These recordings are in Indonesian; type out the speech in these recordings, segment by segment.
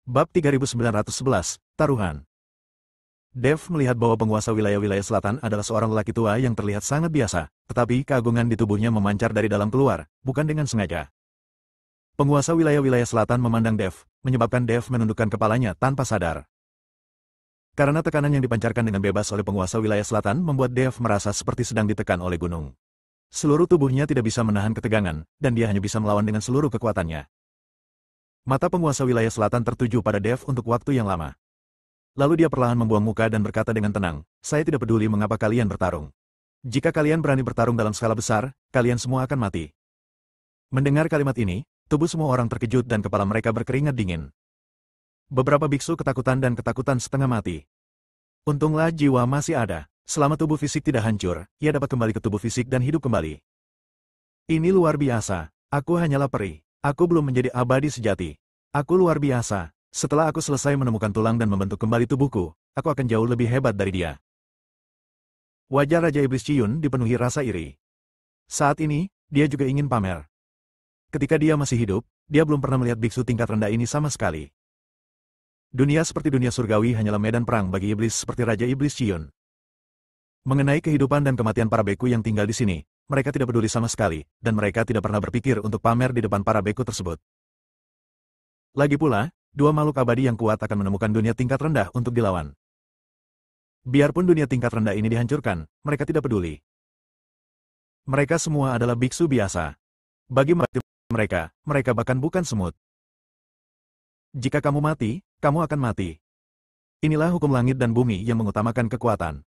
Bab 3911, Taruhan. Dev melihat bahwa penguasa wilayah-wilayah selatan adalah seorang lelaki tua yang terlihat sangat biasa, tetapi keagungan di tubuhnya memancar dari dalam keluar, bukan dengan sengaja. Penguasa wilayah-wilayah selatan memandang Dev, menyebabkan Dev menundukkan kepalanya tanpa sadar. Karena tekanan yang dipancarkan dengan bebas oleh penguasa wilayah selatan membuat Dev merasa seperti sedang ditekan oleh gunung. Seluruh tubuhnya tidak bisa menahan ketegangan, dan dia hanya bisa melawan dengan seluruh kekuatannya. Mata penguasa wilayah selatan tertuju pada Dev untuk waktu yang lama. Lalu dia perlahan membuang muka dan berkata dengan tenang, "Saya tidak peduli mengapa kalian bertarung. Jika kalian berani bertarung dalam skala besar, kalian semua akan mati." Mendengar kalimat ini, tubuh semua orang terkejut dan kepala mereka berkeringat dingin. Beberapa biksu ketakutan dan ketakutan setengah mati. Untunglah jiwa masih ada. Selama tubuh fisik tidak hancur, ia dapat kembali ke tubuh fisik dan hidup kembali. Ini luar biasa. Aku hanyalah peri. Aku belum menjadi abadi sejati. Aku luar biasa. Setelah aku selesai menemukan tulang dan membentuk kembali tubuhku, aku akan jauh lebih hebat dari dia. Wajah Raja Iblis Ciyun dipenuhi rasa iri. Saat ini, dia juga ingin pamer. Ketika dia masih hidup, dia belum pernah melihat biksu tingkat rendah ini sama sekali. Dunia seperti dunia surgawi hanyalah medan perang bagi iblis seperti Raja Iblis Ciyun. Mengenai kehidupan dan kematian para beku yang tinggal di sini, mereka tidak peduli sama sekali, dan mereka tidak pernah berpikir untuk pamer di depan para beku tersebut. Lagi pula, dua makhluk abadi yang kuat akan menemukan dunia tingkat rendah untuk dilawan. Biarpun dunia tingkat rendah ini dihancurkan, mereka tidak peduli. Mereka semua adalah biksu biasa. Bagi mereka, mereka bahkan bukan semut. Jika kamu mati, kamu akan mati. Inilah hukum langit dan bumi yang mengutamakan kekuatan.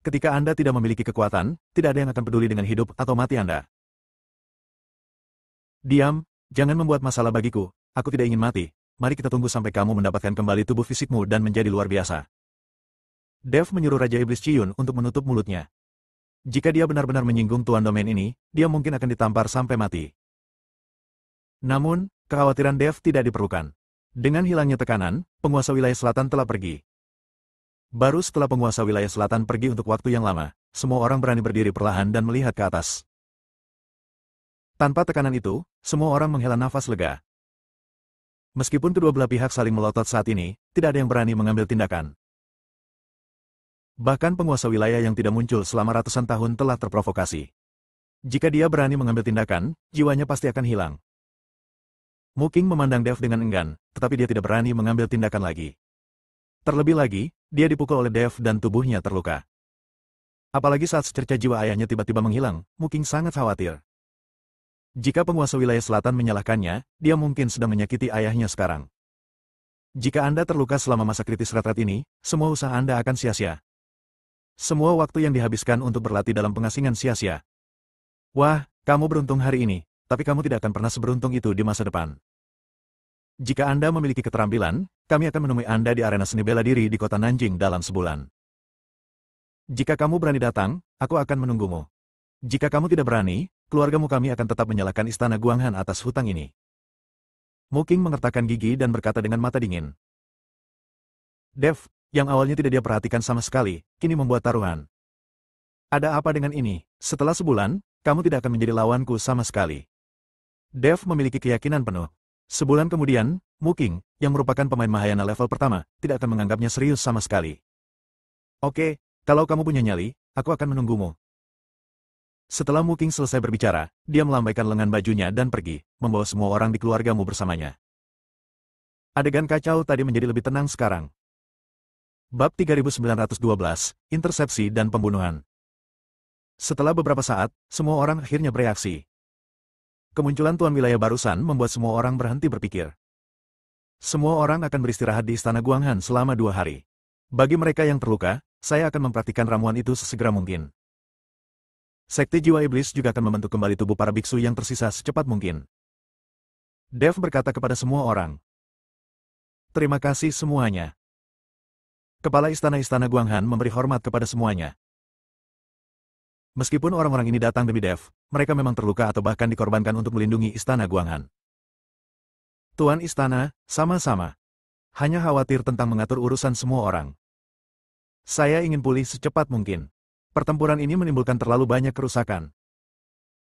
Ketika Anda tidak memiliki kekuatan, tidak ada yang akan peduli dengan hidup atau mati Anda. Diam, jangan membuat masalah bagiku, aku tidak ingin mati. Mari kita tunggu sampai kamu mendapatkan kembali tubuh fisikmu dan menjadi luar biasa. Dev menyuruh Raja Iblis Ciyun untuk menutup mulutnya. Jika dia benar-benar menyinggung tuan domain ini, dia mungkin akan ditampar sampai mati. Namun, kekhawatiran Dev tidak diperlukan. Dengan hilangnya tekanan, penguasa wilayah selatan telah pergi. Baru setelah penguasa wilayah selatan pergi untuk waktu yang lama, semua orang berani berdiri perlahan dan melihat ke atas. Tanpa tekanan itu, semua orang menghela nafas lega. Meskipun kedua belah pihak saling melotot saat ini, tidak ada yang berani mengambil tindakan. Bahkan penguasa wilayah yang tidak muncul selama ratusan tahun telah terprovokasi. Jika dia berani mengambil tindakan, jiwanya pasti akan hilang. Muking memandang Dev dengan enggan, tetapi dia tidak berani mengambil tindakan lagi. Terlebih lagi, dia dipukul oleh Dev dan tubuhnya terluka. Apalagi saat secerca jiwa ayahnya tiba-tiba menghilang, Muking sangat khawatir. Jika penguasa wilayah selatan menyalahkannya, dia mungkin sedang menyakiti ayahnya sekarang. Jika Anda terluka selama masa kritis retret ini, semua usaha Anda akan sia-sia. Semua waktu yang dihabiskan untuk berlatih dalam pengasingan sia-sia. Wah, kamu beruntung hari ini, tapi kamu tidak akan pernah seberuntung itu di masa depan. Jika Anda memiliki keterampilan, kami akan menemui Anda di arena seni bela diri di kota Nanjing dalam sebulan. Jika kamu berani datang, aku akan menunggumu. Jika kamu tidak berani, keluargamu kami akan tetap menyalahkan istana Guanghan atas hutang ini. Muking mengertakkan gigi dan berkata dengan mata dingin. Dev, yang awalnya tidak dia perhatikan sama sekali, kini membuat taruhan. Ada apa dengan ini? Setelah sebulan, kamu tidak akan menjadi lawanku sama sekali. Dev memiliki keyakinan penuh. Sebulan kemudian, Muking, yang merupakan pemain Mahayana level pertama, tidak akan menganggapnya serius sama sekali. Oke, kalau kamu punya nyali, aku akan menunggumu. Setelah Muking selesai berbicara, dia melambaikan lengan bajunya dan pergi, membawa semua orang di keluargamu bersamanya. Adegan kacau tadi menjadi lebih tenang sekarang. Bab 3912, Intersepsi dan Pembunuhan. Setelah beberapa saat, semua orang akhirnya bereaksi. Kemunculan tuan wilayah barusan membuat semua orang berhenti berpikir. Semua orang akan beristirahat di istana Guanghan selama 2 hari. Bagi mereka yang terluka, saya akan mempraktikkan ramuan itu sesegera mungkin. Sekte Jiwa Iblis juga akan membentuk kembali tubuh para biksu yang tersisa secepat mungkin. Dev berkata kepada semua orang. Terima kasih semuanya. Kepala istana-istana Guanghan memberi hormat kepada semuanya. Meskipun orang-orang ini datang demi Dev, mereka memang terluka atau bahkan dikorbankan untuk melindungi istana Guanghan. Tuan istana, sama-sama. Hanya khawatir tentang mengatur urusan semua orang. Saya ingin pulih secepat mungkin. Pertempuran ini menimbulkan terlalu banyak kerusakan.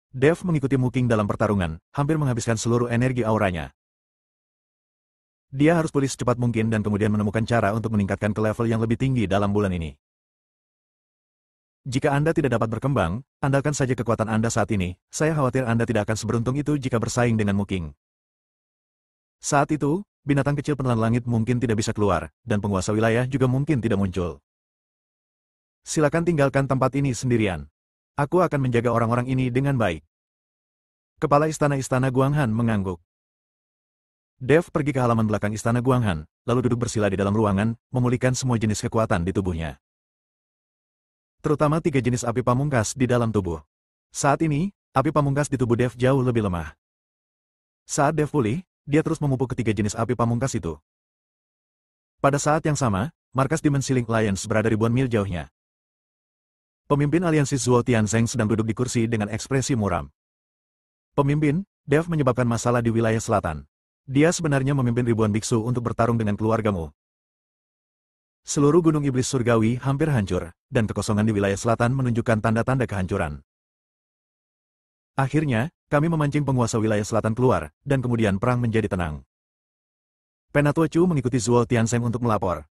Dev mengikuti Muking dalam pertarungan, hampir menghabiskan seluruh energi auranya. Dia harus pulih secepat mungkin dan kemudian menemukan cara untuk meningkatkan ke level yang lebih tinggi dalam bulan ini. Jika Anda tidak dapat berkembang, andalkan saja kekuatan Anda saat ini, saya khawatir Anda tidak akan seberuntung itu jika bersaing dengan Muking. Saat itu, binatang kecil penelan langit mungkin tidak bisa keluar, dan penguasa wilayah juga mungkin tidak muncul. Silakan tinggalkan tempat ini sendirian. Aku akan menjaga orang-orang ini dengan baik. Kepala Istana Guanghan mengangguk. Dev pergi ke halaman belakang Istana Guanghan, lalu duduk bersila di dalam ruangan, memulihkan semua jenis kekuatan di tubuhnya. Terutama 3 jenis api pamungkas di dalam tubuh. Saat ini, api pamungkas di tubuh Dev jauh lebih lemah. Saat Dev pulih, dia terus memupuk ketiga jenis api pamungkas itu. Pada saat yang sama, markas Dimensi Link Alliance berada ribuan mil jauhnya. Pemimpin aliansi Zhuo Tianzeng sedang duduk di kursi dengan ekspresi muram. Pemimpin, Dev menyebabkan masalah di wilayah selatan. Dia sebenarnya memimpin ribuan biksu untuk bertarung dengan keluargamu. Seluruh gunung iblis surgawi hampir hancur, dan kekosongan di wilayah selatan menunjukkan tanda-tanda kehancuran. Akhirnya, kami memancing penguasa wilayah selatan keluar, dan kemudian perang menjadi tenang. Penatua Chu mengikuti Zhuo Tianzeng untuk melapor.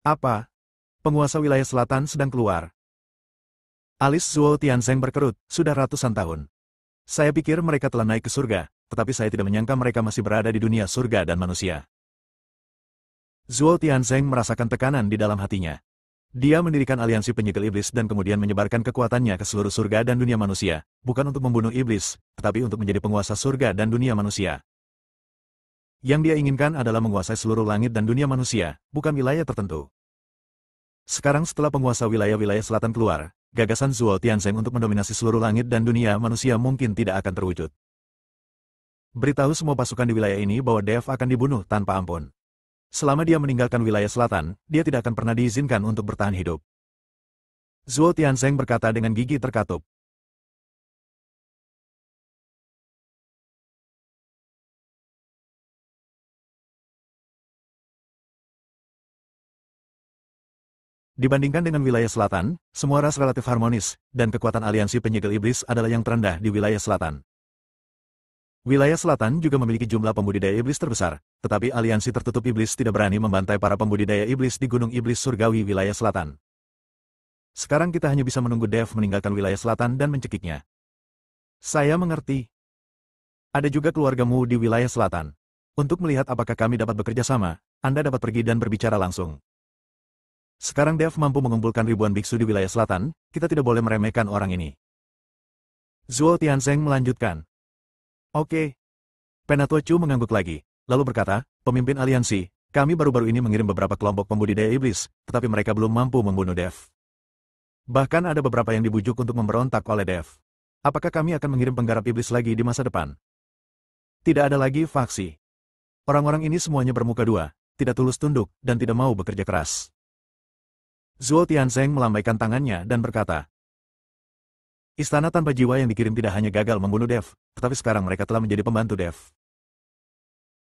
Apa? Penguasa wilayah selatan sedang keluar. Alis Zhuo Tianzeng berkerut, sudah ratusan tahun. Saya pikir mereka telah naik ke surga, tetapi saya tidak menyangka mereka masih berada di dunia surga dan manusia. Zhuo Tianzeng merasakan tekanan di dalam hatinya. Dia mendirikan aliansi penyegel iblis dan kemudian menyebarkan kekuatannya ke seluruh surga dan dunia manusia, bukan untuk membunuh iblis, tetapi untuk menjadi penguasa surga dan dunia manusia. Yang dia inginkan adalah menguasai seluruh langit dan dunia manusia, bukan wilayah tertentu. Sekarang setelah penguasa wilayah-wilayah selatan keluar, gagasan Zhuo Tianzeng untuk mendominasi seluruh langit dan dunia manusia mungkin tidak akan terwujud. Beritahu semua pasukan di wilayah ini bahwa Dev akan dibunuh tanpa ampun. Selama dia meninggalkan wilayah selatan, dia tidak akan pernah diizinkan untuk bertahan hidup. Zhuo Tianzeng berkata dengan gigi terkatup. Dibandingkan dengan wilayah selatan, semua ras relatif harmonis, dan kekuatan aliansi penyegel iblis adalah yang terendah di wilayah selatan. Wilayah selatan juga memiliki jumlah pembudidaya iblis terbesar, tetapi aliansi tertutup iblis tidak berani membantai para pembudidaya iblis di gunung iblis surgawi wilayah selatan. Sekarang kita hanya bisa menunggu Dev meninggalkan wilayah selatan dan mencekiknya. Saya mengerti. Ada juga keluargamu di wilayah selatan. Untuk melihat apakah kami dapat bekerja sama, Anda dapat pergi dan berbicara langsung. Sekarang Dev mampu mengumpulkan ribuan biksu di wilayah selatan, kita tidak boleh meremehkan orang ini. Zhuo Tianzeng melanjutkan. Oke. Penatua Chu mengangguk lagi, lalu berkata, pemimpin aliansi, kami baru-baru ini mengirim beberapa kelompok pembudidaya iblis, tetapi mereka belum mampu membunuh Dev. Bahkan ada beberapa yang dibujuk untuk memberontak oleh Dev. Apakah kami akan mengirim penggarap iblis lagi di masa depan? Tidak ada lagi faksi. Orang-orang ini semuanya bermuka dua, tidak tulus tunduk, dan tidak mau bekerja keras. Zhuo Tianzeng melambaikan tangannya dan berkata, Istana tanpa jiwa yang dikirim tidak hanya gagal membunuh Dev, tetapi sekarang mereka telah menjadi pembantu Dev.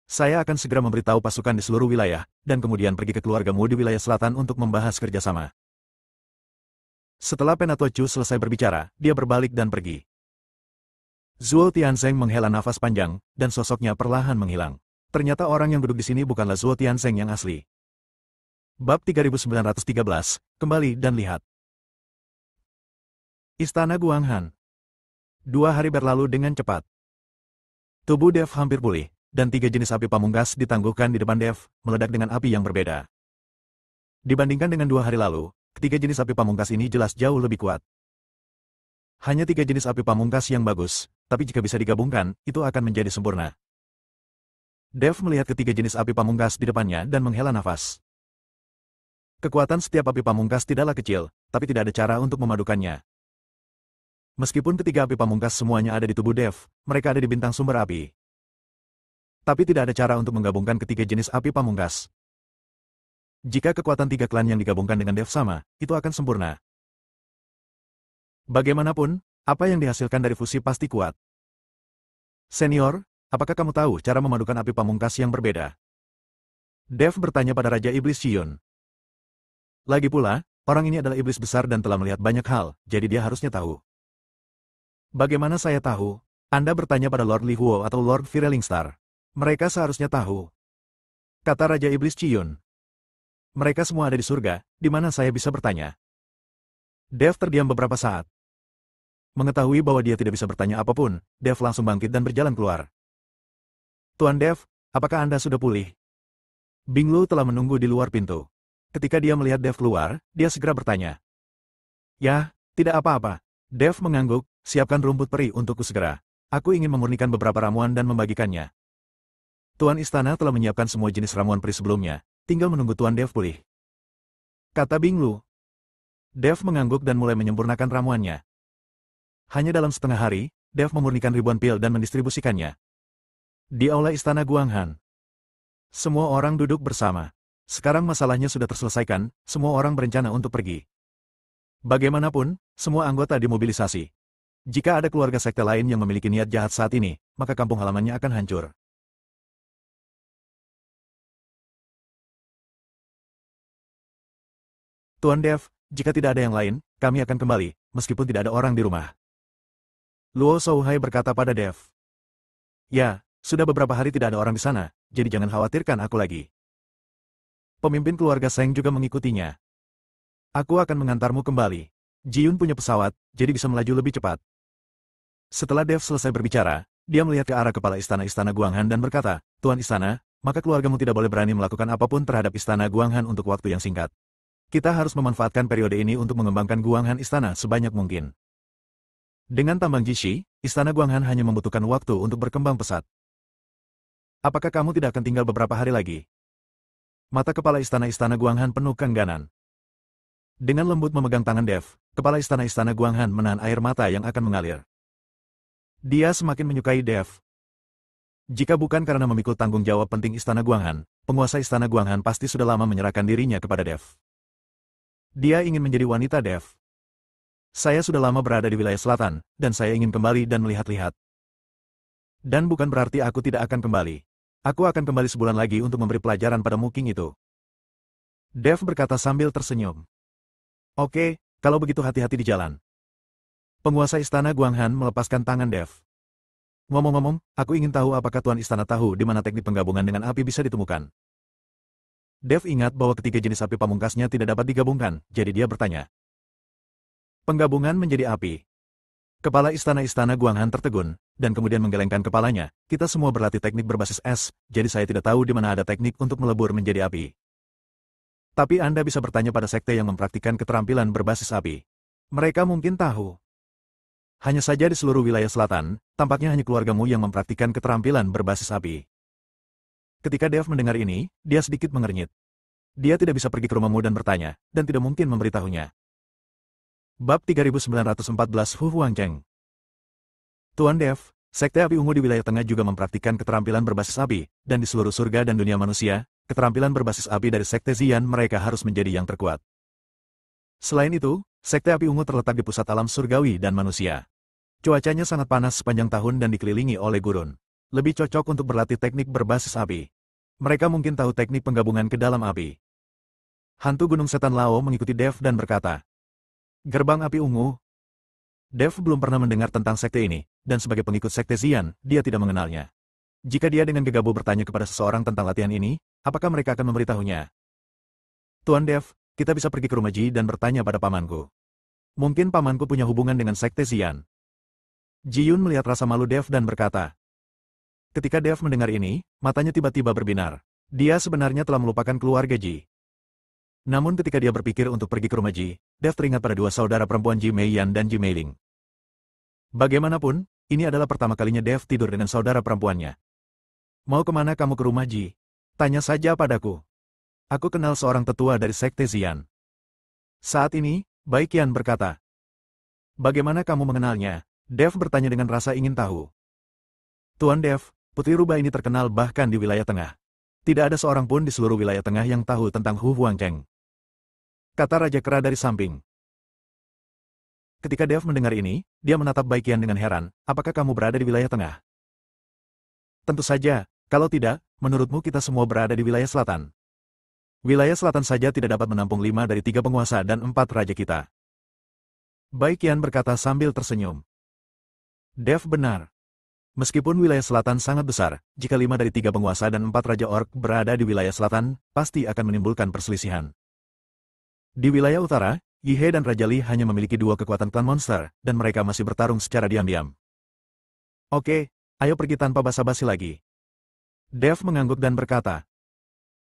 Saya akan segera memberitahu pasukan di seluruh wilayah, dan kemudian pergi ke keluargamu di wilayah selatan untuk membahas kerjasama. Setelah Penatua Chu selesai berbicara, dia berbalik dan pergi. Zhuo Tianzeng menghela nafas panjang, dan sosoknya perlahan menghilang. Ternyata orang yang duduk di sini bukanlah Zhuo Tianzeng yang asli. Bab 3913, kembali dan lihat. Istana Guanghan. 2 hari berlalu dengan cepat. Tubuh Dev hampir pulih, dan 3 jenis api pamungkas ditangguhkan di depan Dev, meledak dengan api yang berbeda. Dibandingkan dengan 2 hari lalu, ketiga jenis api pamungkas ini jelas jauh lebih kuat. Hanya 3 jenis api pamungkas yang bagus, tapi jika bisa digabungkan, itu akan menjadi sempurna. Dev melihat ketiga jenis api pamungkas di depannya dan menghela nafas. Kekuatan setiap api pamungkas tidaklah kecil, tapi tidak ada cara untuk memadukannya. Meskipun ketiga api pamungkas semuanya ada di tubuh Dev, mereka ada di bintang sumber api. Tapi tidak ada cara untuk menggabungkan ketiga jenis api pamungkas. Jika kekuatan 3 klan yang digabungkan dengan Dev sama, itu akan sempurna. Bagaimanapun, apa yang dihasilkan dari fusi pasti kuat. Senior, apakah kamu tahu cara memadukan api pamungkas yang berbeda? Dev bertanya pada Raja Iblis Shiyun. Lagi pula, orang ini adalah iblis besar dan telah melihat banyak hal, jadi dia harusnya tahu. Bagaimana saya tahu? Anda bertanya pada Lord Li Huo atau Lord Firelling Star. Mereka seharusnya tahu. kata Raja Iblis Ciyun. Mereka semua ada di surga, di mana saya bisa bertanya. Dev terdiam beberapa saat. Mengetahui bahwa dia tidak bisa bertanya apapun, Dev langsung bangkit dan berjalan keluar. Tuan Dev, apakah Anda sudah pulih? Binglu telah menunggu di luar pintu. Ketika dia melihat Dev keluar, dia segera bertanya. Ya, tidak apa-apa. Dev mengangguk, siapkan rumput peri untukku segera. Aku ingin memurnikan beberapa ramuan dan membagikannya. Tuan Istana telah menyiapkan semua jenis ramuan peri sebelumnya, tinggal menunggu Tuan Dev pulih. Kata Binglu. Dev mengangguk dan mulai menyempurnakan ramuannya. Hanya dalam setengah hari, Dev memurnikan ribuan pil dan mendistribusikannya. Di aula Istana Guanghan. Semua orang duduk bersama. Sekarang masalahnya sudah terselesaikan, semua orang berencana untuk pergi. Bagaimanapun, semua anggota dimobilisasi. Jika ada keluarga sekte lain yang memiliki niat jahat saat ini, maka kampung halamannya akan hancur. Tuan Dev, jika tidak ada yang lain, kami akan kembali, meskipun tidak ada orang di rumah. Luo Shouhai berkata pada Dev. Ya, sudah beberapa hari tidak ada orang di sana, jadi jangan khawatirkan aku lagi. Pemimpin keluarga Seng juga mengikutinya. Aku akan mengantarmu kembali. Jiyun punya pesawat, jadi bisa melaju lebih cepat. Setelah Dev selesai berbicara, dia melihat ke arah kepala istana-istana Guanghan dan berkata, Tuan Istana, maka keluargamu tidak boleh berani melakukan apapun terhadap istana Guanghan untuk waktu yang singkat. Kita harus memanfaatkan periode ini untuk mengembangkan Guanghan Istana sebanyak mungkin. Dengan tambang Jishi, Istana Guanghan hanya membutuhkan waktu untuk berkembang pesat. Apakah kamu tidak akan tinggal beberapa hari lagi? Mata kepala istana-istana Guanghan penuh keengganan. Dengan lembut memegang tangan Dev, kepala istana-istana Guanghan menahan air mata yang akan mengalir. Dia semakin menyukai Dev. Jika bukan karena memikul tanggung jawab penting Istana Guanghan, penguasa Istana Guanghan pasti sudah lama menyerahkan dirinya kepada Dev. Dia ingin menjadi wanita Dev. Saya sudah lama berada di wilayah selatan, dan saya ingin kembali dan melihat-lihat. Dan bukan berarti aku tidak akan kembali. Aku akan kembali sebulan lagi untuk memberi pelajaran pada Muking itu. Dev berkata sambil tersenyum. Oke, kalau begitu hati-hati di jalan. Penguasa Istana Guanghan melepaskan tangan Dev. Ngomong-ngomong, aku ingin tahu apakah Tuan Istana tahu di mana teknik penggabungan dengan api bisa ditemukan. Dev ingat bahwa ketiga jenis api pamungkasnya tidak dapat digabungkan, jadi dia bertanya. Penggabungan menjadi api. Kepala istana-istana Guanghan tertegun, dan kemudian menggelengkan kepalanya. Kita semua berlatih teknik berbasis es, jadi saya tidak tahu di mana ada teknik untuk melebur menjadi api. Tapi Anda bisa bertanya pada sekte yang mempraktikkan keterampilan berbasis api. Mereka mungkin tahu. Hanya saja di seluruh wilayah selatan, tampaknya hanya keluargamu yang mempraktikkan keterampilan berbasis api. Ketika Dev mendengar ini, dia sedikit mengernyit. Dia tidak bisa pergi ke rumahmu dan bertanya, dan tidak mungkin memberitahunya. Bab 3914 Hu Huangcheng. Tuan Dev, Sekte Api Ungu di wilayah tengah juga mempraktikkan keterampilan berbasis api, dan di seluruh surga dan dunia manusia, keterampilan berbasis api dari Sekte Xian mereka harus menjadi yang terkuat. Selain itu, Sekte Api Ungu terletak di pusat alam surgawi dan manusia. Cuacanya sangat panas sepanjang tahun dan dikelilingi oleh gurun. Lebih cocok untuk berlatih teknik berbasis api. Mereka mungkin tahu teknik penggabungan ke dalam api. Hantu Gunung Setan Lao mengikuti Dev dan berkata, Gerbang Api Ungu. Dev belum pernah mendengar tentang sekte ini, dan sebagai pengikut sekte Xian, dia tidak mengenalnya. Jika dia dengan gegabah bertanya kepada seseorang tentang latihan ini, apakah mereka akan memberitahunya? Tuan Dev, kita bisa pergi ke rumah Ji dan bertanya pada pamanku. Mungkin pamanku punya hubungan dengan sekte Xian. Ji-yun melihat rasa malu Dev dan berkata. Ketika Dev mendengar ini, matanya tiba-tiba berbinar. Dia sebenarnya telah melupakan keluarga Ji. Namun ketika dia berpikir untuk pergi ke rumah Ji, Dev teringat pada dua saudara perempuan Ji Meiyan dan Ji Meiling. Bagaimanapun, ini adalah pertama kalinya Dev tidur dengan saudara perempuannya. Mau kemana kamu ke rumah Ji? Tanya saja padaku. Aku kenal seorang tetua dari sekte Xian. Saat ini, Bai Qian berkata. Bagaimana kamu mengenalnya? Dev bertanya dengan rasa ingin tahu. Tuan Dev, putri rubah ini terkenal bahkan di wilayah tengah. Tidak ada seorang pun di seluruh wilayah tengah yang tahu tentang Hu Huangcheng. Kata Raja Kera dari samping. Ketika Dev mendengar ini, dia menatap Bai Qian dengan heran, apakah kamu berada di wilayah tengah? Tentu saja, kalau tidak, menurutmu kita semua berada di wilayah selatan. Wilayah selatan saja tidak dapat menampung 5 dari 3 penguasa dan 4 raja kita. Bai Qian berkata sambil tersenyum. Dev benar. Meskipun wilayah selatan sangat besar, jika 5 dari 3 penguasa dan 4 raja orc berada di wilayah selatan, pasti akan menimbulkan perselisihan. Di wilayah utara, Yihe dan Raja Li hanya memiliki 2 kekuatan klan monster, dan mereka masih bertarung secara diam-diam. Oke, ayo pergi tanpa basa-basi lagi. Dev mengangguk dan berkata.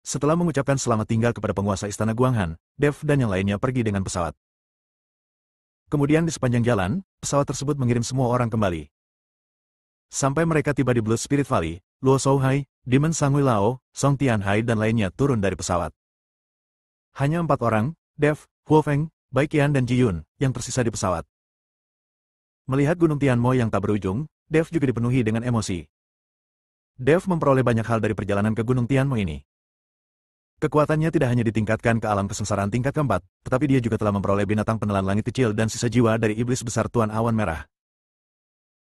Setelah mengucapkan selamat tinggal kepada penguasa istana Guanghan, Dev dan yang lainnya pergi dengan pesawat. Kemudian di sepanjang jalan, pesawat tersebut mengirim semua orang kembali. Sampai mereka tiba di Blood Spirit Valley, Luo Shouhai, Demon Sangui Lao, Song Tianhai dan lainnya turun dari pesawat. Hanya 4 orang, Dev, Huo Feng, Bai Qian dan Ji Yun, yang tersisa di pesawat. Melihat Gunung Tianmo yang tak berujung, Dev juga dipenuhi dengan emosi. Dev memperoleh banyak hal dari perjalanan ke Gunung Tianmo ini. Kekuatannya tidak hanya ditingkatkan ke alam kesengsaraan tingkat keempat, tetapi dia juga telah memperoleh binatang penelan langit kecil dan sisa jiwa dari iblis besar Tuan Awan Merah.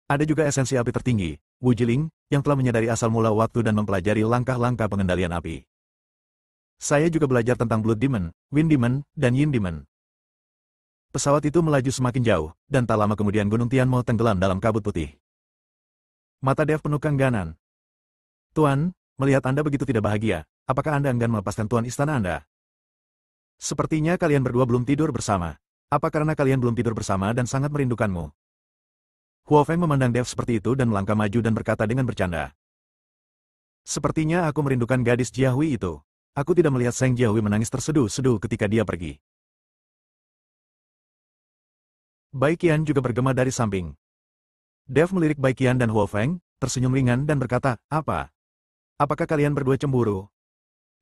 Ada juga esensi api tertinggi, Wu Jiling, yang telah menyadari asal mula waktu dan mempelajari langkah-langkah pengendalian api. Saya juga belajar tentang Blood Demon, Wind Demon, dan Yin Demon. Pesawat itu melaju semakin jauh, dan tak lama kemudian Gunung Tianmo tenggelam dalam kabut putih. Mata Dev penuh kengganan. Tuan, melihat Anda begitu tidak bahagia, apakah Anda enggan melepaskan Tuan Istana Anda? Sepertinya kalian berdua belum tidur bersama. Apa karena kalian belum tidur bersama dan sangat merindukanmu? Huo Feng memandang Dev seperti itu dan melangkah maju dan berkata dengan bercanda. Sepertinya aku merindukan gadis Jiahui itu. Aku tidak melihat Seng Jiahui menangis terseduh-seduh ketika dia pergi. Bai Qian juga bergema dari samping. Dev melirik Bai Qian dan Huo Feng, tersenyum ringan dan berkata, apa? Apakah kalian berdua cemburu?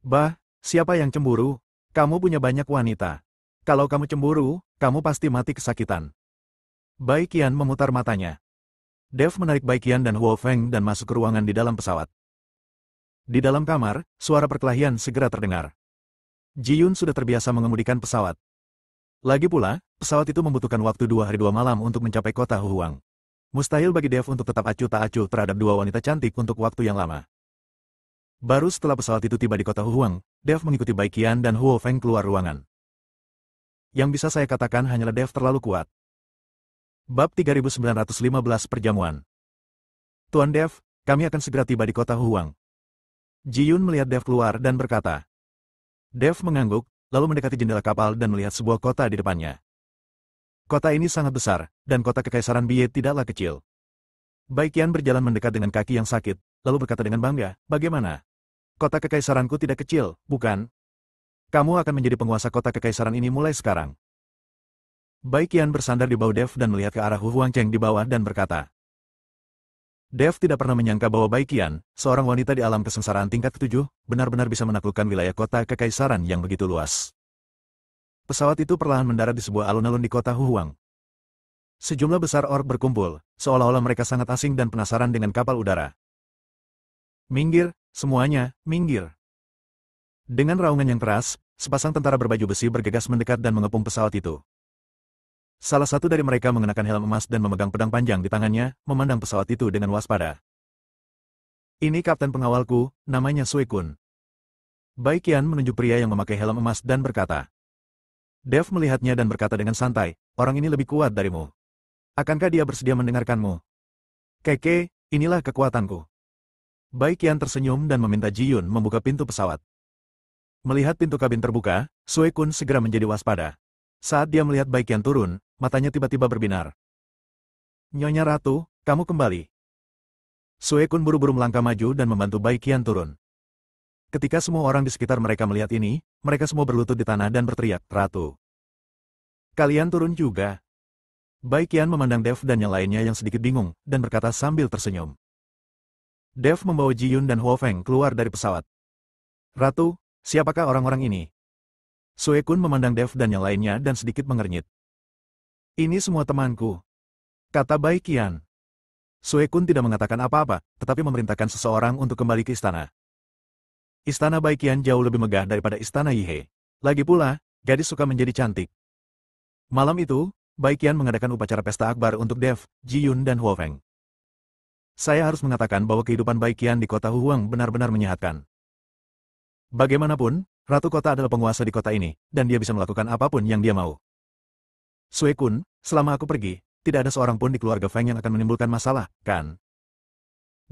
Bah, siapa yang cemburu? Kamu punya banyak wanita. Kalau kamu cemburu, kamu pasti mati kesakitan. Bai Qian memutar matanya. Dev menarik Bai Qian dan Huo Feng dan masuk ke ruangan di dalam pesawat. Di dalam kamar, suara perkelahian segera terdengar. Ji Yun sudah terbiasa mengemudikan pesawat. Lagi pula, pesawat itu membutuhkan waktu 2 hari 2 malam untuk mencapai kota Huang. Mustahil bagi Dev untuk tetap acuh tak acuh terhadap 2 wanita cantik untuk waktu yang lama. Baru setelah pesawat itu tiba di kota Huang, Dev mengikuti Bai Qian dan Huo Feng keluar ruangan. Yang bisa saya katakan hanyalah Dev terlalu kuat. Bab 3915 Perjamuan. Tuan Dev, kami akan segera tiba di kota Huang. Ji Yun melihat Dev keluar dan berkata. Dev mengangguk, lalu mendekati jendela kapal dan melihat sebuah kota di depannya. Kota ini sangat besar, dan kota Kekaisaran Biye tidaklah kecil. Bai Qian berjalan mendekat dengan kaki yang sakit, lalu berkata dengan bangga, bagaimana? Kota Kekaisaranku tidak kecil, bukan? Kamu akan menjadi penguasa kota Kekaisaran ini mulai sekarang. Bai Qian bersandar di bawah Dev dan melihat ke arah Hu Huangcheng di bawah dan berkata. Dev tidak pernah menyangka bahwa Bai Qian, seorang wanita di alam kesengsaraan tingkat ke-7, benar-benar bisa menaklukkan wilayah kota Kekaisaran yang begitu luas. Pesawat itu perlahan mendarat di sebuah alun-alun di kota Hu Huang. Sejumlah besar orc berkumpul, seolah-olah mereka sangat asing dan penasaran dengan kapal udara. Minggir, semuanya, minggir. Dengan raungan yang keras, sepasang tentara berbaju besi bergegas mendekat dan mengepung pesawat itu. Salah satu dari mereka mengenakan helm emas dan memegang pedang panjang di tangannya, memandang pesawat itu dengan waspada. Ini kapten pengawalku, namanya Sui Kun. Bai Qian menunjuk pria yang memakai helm emas dan berkata. Dev melihatnya dan berkata dengan santai, orang ini lebih kuat darimu. Akankah dia bersedia mendengarkanmu? Keke, inilah kekuatanku. Bai Qian tersenyum dan meminta Ji Yun membuka pintu pesawat. Melihat pintu kabin terbuka, Sui Kun segera menjadi waspada. Saat dia melihat Bai Qian turun, matanya tiba-tiba berbinar. Nyonya Ratu, kamu kembali. Sui Kun buru-buru melangkah maju dan membantu Bai Qian turun. Ketika semua orang di sekitar mereka melihat ini, mereka semua berlutut di tanah dan berteriak, Ratu. Kalian turun juga. Bai Qian memandang Dev dan yang lainnya yang sedikit bingung, dan berkata sambil tersenyum. Dev membawa Ji Yun dan Huo Feng keluar dari pesawat. Ratu, siapakah orang-orang ini? Sui Kun memandang Dev dan yang lainnya dan sedikit mengernyit. Ini semua temanku, kata Bai Qian. Sui Kun tidak mengatakan apa-apa, tetapi memerintahkan seseorang untuk kembali ke istana. Istana Bai Qian jauh lebih megah daripada istana Yihe. Lagi pula, gadis suka menjadi cantik. Malam itu, Bai Qian mengadakan upacara pesta akbar untuk Dev, Ji Yun dan Huo Feng. Saya harus mengatakan bahwa kehidupan Bai Qian di kota Huang benar-benar menyehatkan. Bagaimanapun, Ratu Kota adalah penguasa di kota ini, dan dia bisa melakukan apapun yang dia mau. Sui Kun, selama aku pergi, tidak ada seorang pun di keluarga Feng yang akan menimbulkan masalah, kan?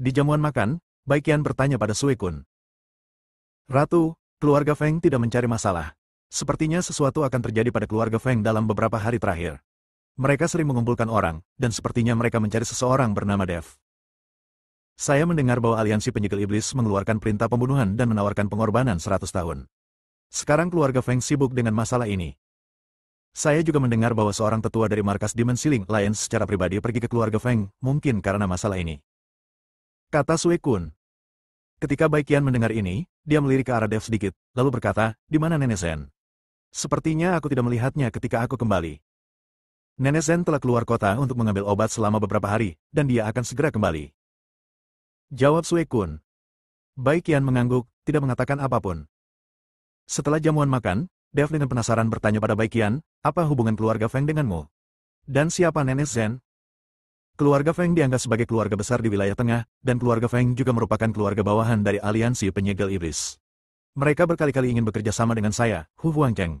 Di jamuan makan, Baikian bertanya pada Sue Kun. Ratu, keluarga Feng tidak mencari masalah. Sepertinya sesuatu akan terjadi pada keluarga Feng dalam beberapa hari terakhir. Mereka sering mengumpulkan orang, dan sepertinya mereka mencari seseorang bernama Dev. Saya mendengar bahwa aliansi penyegel iblis mengeluarkan perintah pembunuhan dan menawarkan pengorbanan 100 tahun. Sekarang keluarga Feng sibuk dengan masalah ini. Saya juga mendengar bahwa seorang tetua dari markas Dimensi Link Alliance secara pribadi pergi ke keluarga Feng, mungkin karena masalah ini. Kata Sue Kun. Ketika Baikian mendengar ini, dia melirik ke arah Dev sedikit, lalu berkata, "Di mana Nenek Zen?" Sepertinya aku tidak melihatnya ketika aku kembali. Nenek Zen telah keluar kota untuk mengambil obat selama beberapa hari, dan dia akan segera kembali. Jawab Sue Kun. Baikian mengangguk, tidak mengatakan apapun. Setelah jamuan makan, Dev dengan penasaran bertanya pada Baikian, "Apa hubungan keluarga Feng denganmu? Dan siapa Nenek Zen?" Keluarga Feng dianggap sebagai keluarga besar di wilayah tengah, dan keluarga Feng juga merupakan keluarga bawahan dari aliansi penyegel iblis. Mereka berkali-kali ingin bekerja sama dengan saya, Hu Huangcheng.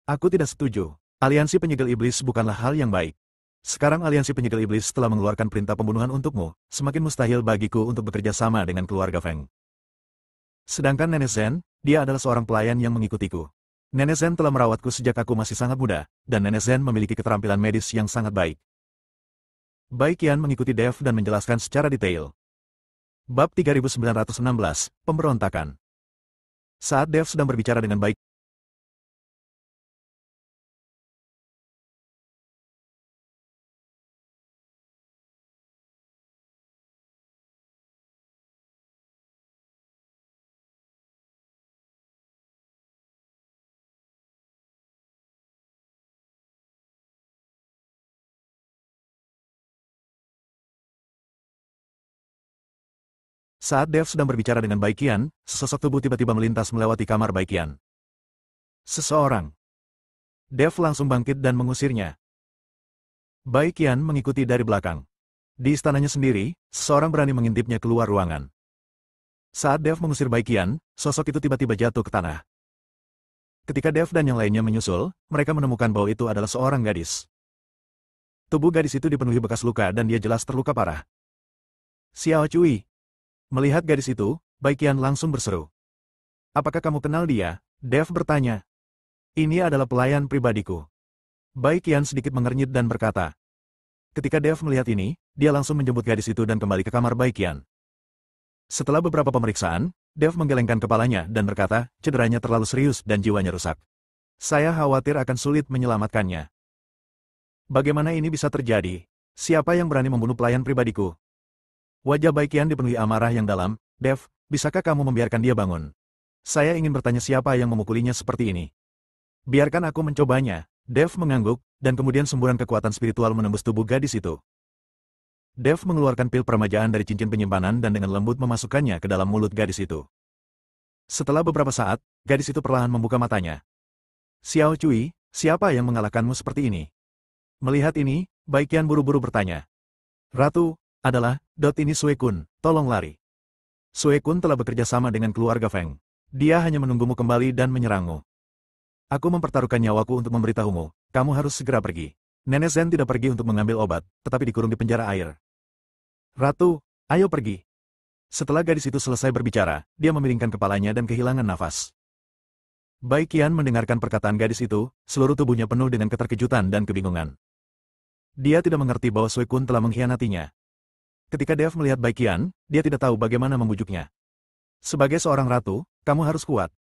Aku tidak setuju. Aliansi penyegel iblis bukanlah hal yang baik. Sekarang aliansi penyegel iblis telah mengeluarkan perintah pembunuhan untukmu, semakin mustahil bagiku untuk bekerja sama dengan keluarga Feng. Sedangkan Nenek Zen, dia adalah seorang pelayan yang mengikutiku. Nenek Zen telah merawatku sejak aku masih sangat muda, dan Nenek Zen memiliki keterampilan medis yang sangat baik. Baikian mengikuti Dev dan menjelaskan secara detail. Bab 3916, Pemberontakan. Saat Dev sedang berbicara dengan baik, sesosok tubuh tiba-tiba melintas melewati kamar Baikian. Seseorang. Dev langsung bangkit dan mengusirnya. Baikian mengikuti dari belakang. Di istananya sendiri, seseorang berani mengintipnya keluar ruangan. Saat Dev mengusir Baikian, sosok itu tiba-tiba jatuh ke tanah. Ketika Dev dan yang lainnya menyusul, mereka menemukan bahwa itu adalah seorang gadis. Tubuh gadis itu dipenuhi bekas luka dan dia jelas terluka parah. Xiao Cui. Melihat gadis itu, Baikian langsung berseru. "Apakah kamu kenal dia?" Dev bertanya. "Ini adalah pelayan pribadiku." Baikian sedikit mengernyit dan berkata. Ketika Dev melihat ini, dia langsung menjemput gadis itu dan kembali ke kamar Baikian. Setelah beberapa pemeriksaan, Dev menggelengkan kepalanya dan berkata, "Cederanya terlalu serius dan jiwanya rusak. Saya khawatir akan sulit menyelamatkannya." "Bagaimana ini bisa terjadi? Siapa yang berani membunuh pelayan pribadiku?" Wajah Baikian dipenuhi amarah yang dalam. "Dev, bisakah kamu membiarkan dia bangun? Saya ingin bertanya siapa yang memukulinya seperti ini." "Biarkan aku mencobanya." Dev mengangguk, dan kemudian semburan kekuatan spiritual menembus tubuh gadis itu. Dev mengeluarkan pil permajaan dari cincin penyimpanan dan dengan lembut memasukkannya ke dalam mulut gadis itu. Setelah beberapa saat, gadis itu perlahan membuka matanya. "Xiao Cui, siapa yang mengalahkanmu seperti ini?" Melihat ini, Baikian buru-buru bertanya. "Ratu, adalah, ini Sue Kun, tolong lari." Sue Kun telah bekerja sama dengan keluarga Feng. Dia hanya menunggumu kembali dan menyerangmu. Aku mempertaruhkan nyawaku untuk memberitahumu, kamu harus segera pergi. Nenek Zen tidak pergi untuk mengambil obat, tetapi dikurung di penjara air. "Ratu, ayo pergi." Setelah gadis itu selesai berbicara, dia memiringkan kepalanya dan kehilangan nafas. Baikian mendengarkan perkataan gadis itu, seluruh tubuhnya penuh dengan keterkejutan dan kebingungan. Dia tidak mengerti bahwa Sue Kun telah mengkhianatinya. Ketika Dev melihat Baikian, dia tidak tahu bagaimana membujuknya. "Sebagai seorang ratu, kamu harus kuat.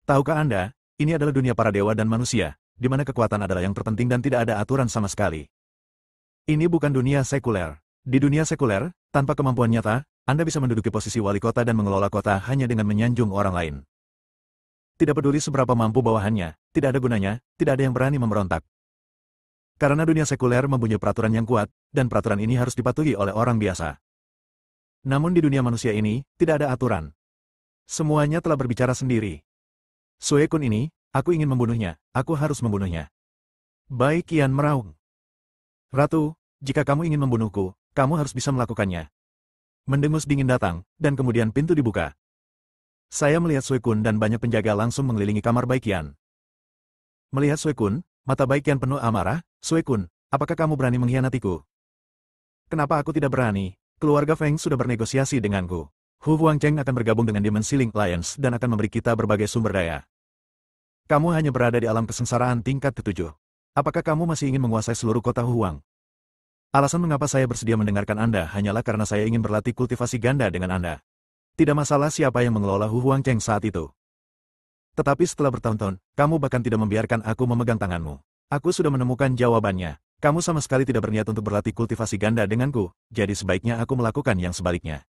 Tahukah Anda, ini adalah dunia para dewa dan manusia, di mana kekuatan adalah yang terpenting dan tidak ada aturan sama sekali. Ini bukan dunia sekuler. Di dunia sekuler, tanpa kemampuan nyata, Anda bisa menduduki posisi wali kota dan mengelola kota hanya dengan menyanjung orang lain. Tidak peduli seberapa mampu bawahannya, tidak ada gunanya, tidak ada yang berani memberontak. Karena dunia sekuler mempunyai peraturan yang kuat, dan peraturan ini harus dipatuhi oleh orang biasa. Namun di dunia manusia ini, tidak ada aturan. Semuanya telah berbicara sendiri. Sue Kun ini, aku ingin membunuhnya, aku harus membunuhnya." Baikian meraung. "Ratu, jika kamu ingin membunuhku, kamu harus bisa melakukannya." Mendengus dingin datang, dan kemudian pintu dibuka. Saya melihat Sue Kun dan banyak penjaga langsung mengelilingi kamar Baikian. Melihat Sue Kun, mata Baikian penuh amarah. "Sue Kun, apakah kamu berani mengkhianatiku?" "Kenapa aku tidak berani?" Keluarga Feng sudah bernegosiasi denganku. Hu Huangcheng akan bergabung dengan Dimensi Link Alliance dan akan memberi kita berbagai sumber daya. Kamu hanya berada di alam kesengsaraan tingkat ke-7. Apakah kamu masih ingin menguasai seluruh kota Huang? Alasan mengapa saya bersedia mendengarkan Anda hanyalah karena saya ingin berlatih kultivasi ganda dengan Anda. Tidak masalah siapa yang mengelola Hu Huangcheng saat itu. Tetapi setelah bertahun-tahun, kamu bahkan tidak membiarkan aku memegang tanganmu. Aku sudah menemukan jawabannya. Kamu sama sekali tidak berniat untuk berlatih kultivasi ganda denganku, jadi sebaiknya aku melakukan yang sebaliknya.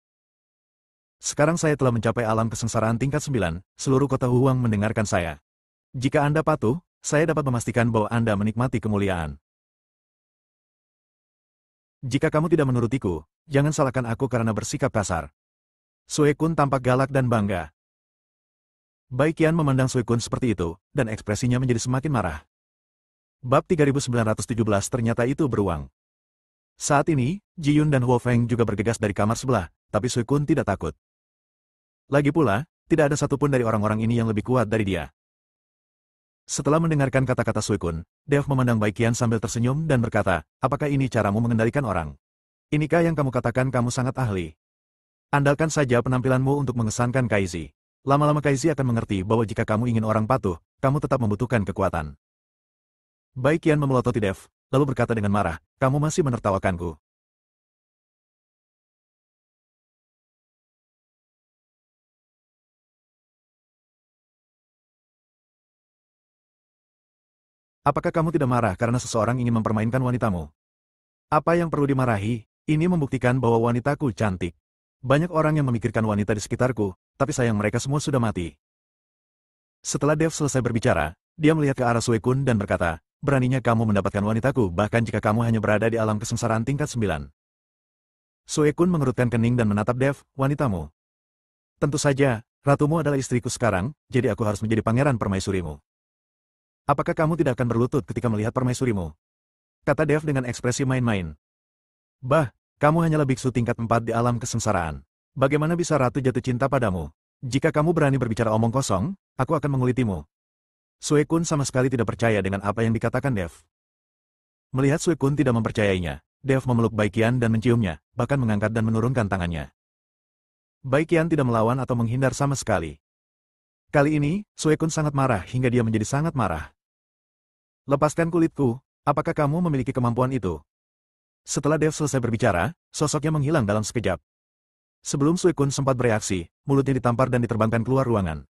Sekarang saya telah mencapai alam kesengsaraan tingkat 9, seluruh kota Huang mendengarkan saya. Jika Anda patuh, saya dapat memastikan bahwa Anda menikmati kemuliaan. Jika kamu tidak menurutiku, jangan salahkan aku karena bersikap kasar. Sui Kun tampak galak dan bangga. Bai Qian memandang Sui Kun seperti itu, dan ekspresinya menjadi semakin marah. Bab 3917 ternyata itu beruang. Saat ini, Ji Yun dan Huo Feng juga bergegas dari kamar sebelah, tapi Sui Kun tidak takut. Lagi pula, tidak ada satupun dari orang-orang ini yang lebih kuat dari dia. Setelah mendengarkan kata-kata Sui Kun, Dev memandang Bai Qian sambil tersenyum dan berkata, apakah ini caramu mengendalikan orang? Inikah yang kamu katakan kamu sangat ahli? Andalkan saja penampilanmu untuk mengesankan Kaizi. Lama-lama Kaizi akan mengerti bahwa jika kamu ingin orang patuh, kamu tetap membutuhkan kekuatan. Bai Qian memelototi Dev, lalu berkata dengan marah, kamu masih menertawakanku. Apakah kamu tidak marah karena seseorang ingin mempermainkan wanitamu? Apa yang perlu dimarahi? Ini membuktikan bahwa wanitaku cantik. Banyak orang yang memikirkan wanita di sekitarku, tapi sayang mereka semua sudah mati. Setelah Dev selesai berbicara, dia melihat ke arah Sui Kun dan berkata, beraninya kamu mendapatkan wanitaku bahkan jika kamu hanya berada di alam kesengsaraan tingkat 9. Sui Kun mengerutkan kening dan menatap Dev, wanitamu. Tentu saja, ratumu adalah istriku sekarang, jadi aku harus menjadi pangeran permaisurimu. Apakah kamu tidak akan berlutut ketika melihat permaisurimu? Kata Dev dengan ekspresi main-main. Bah, kamu hanyalah biksu tingkat 4 di alam kesengsaraan. Bagaimana bisa ratu jatuh cinta padamu? Jika kamu berani berbicara omong kosong, aku akan mengulitimu. Sui Kun sama sekali tidak percaya dengan apa yang dikatakan Dev. Melihat Sui Kun tidak mempercayainya, Dev memeluk Bai Qian dan menciumnya, bahkan mengangkat dan menurunkan tangannya. Bai Qian tidak melawan atau menghindar sama sekali. Kali ini, Sui Kun sangat marah hingga dia menjadi sangat marah. Lepaskan kulitku, apakah kamu memiliki kemampuan itu? Setelah Dev selesai berbicara, sosoknya menghilang dalam sekejap. Sebelum Sui Kun sempat bereaksi, mulutnya ditampar dan diterbangkan keluar ruangan.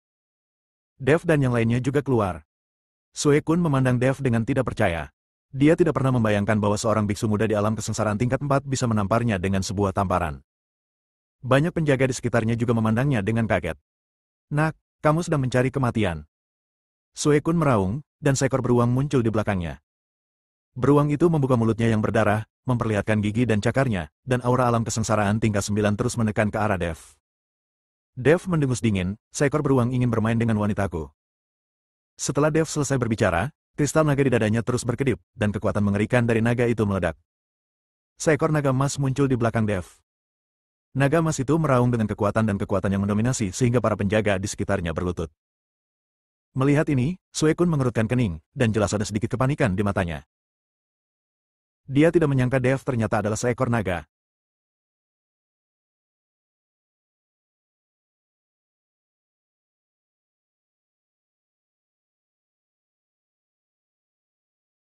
Dev dan yang lainnya juga keluar. Sui Kun memandang Dev dengan tidak percaya. Dia tidak pernah membayangkan bahwa seorang biksu muda di alam kesengsaraan tingkat 4 bisa menamparnya dengan sebuah tamparan. Banyak penjaga di sekitarnya juga memandangnya dengan kaget. Nak, kamu sedang mencari kematian. Sui Kun meraung, dan seekor beruang muncul di belakangnya. Beruang itu membuka mulutnya yang berdarah, memperlihatkan gigi dan cakarnya, dan aura alam kesengsaraan tingkat 9 terus menekan ke arah Dev. Dev mendengus dingin, seekor beruang ingin bermain dengan wanitaku. Setelah Dev selesai berbicara, kristal naga di dadanya terus berkedip, dan kekuatan mengerikan dari naga itu meledak. Seekor naga emas muncul di belakang Dev. Naga emas itu meraung dengan kekuatan yang mendominasi sehingga para penjaga di sekitarnya berlutut. Melihat ini, Sui Kun mengerutkan kening, dan jelas ada sedikit kepanikan di matanya. Dia tidak menyangka Dev ternyata adalah seekor naga.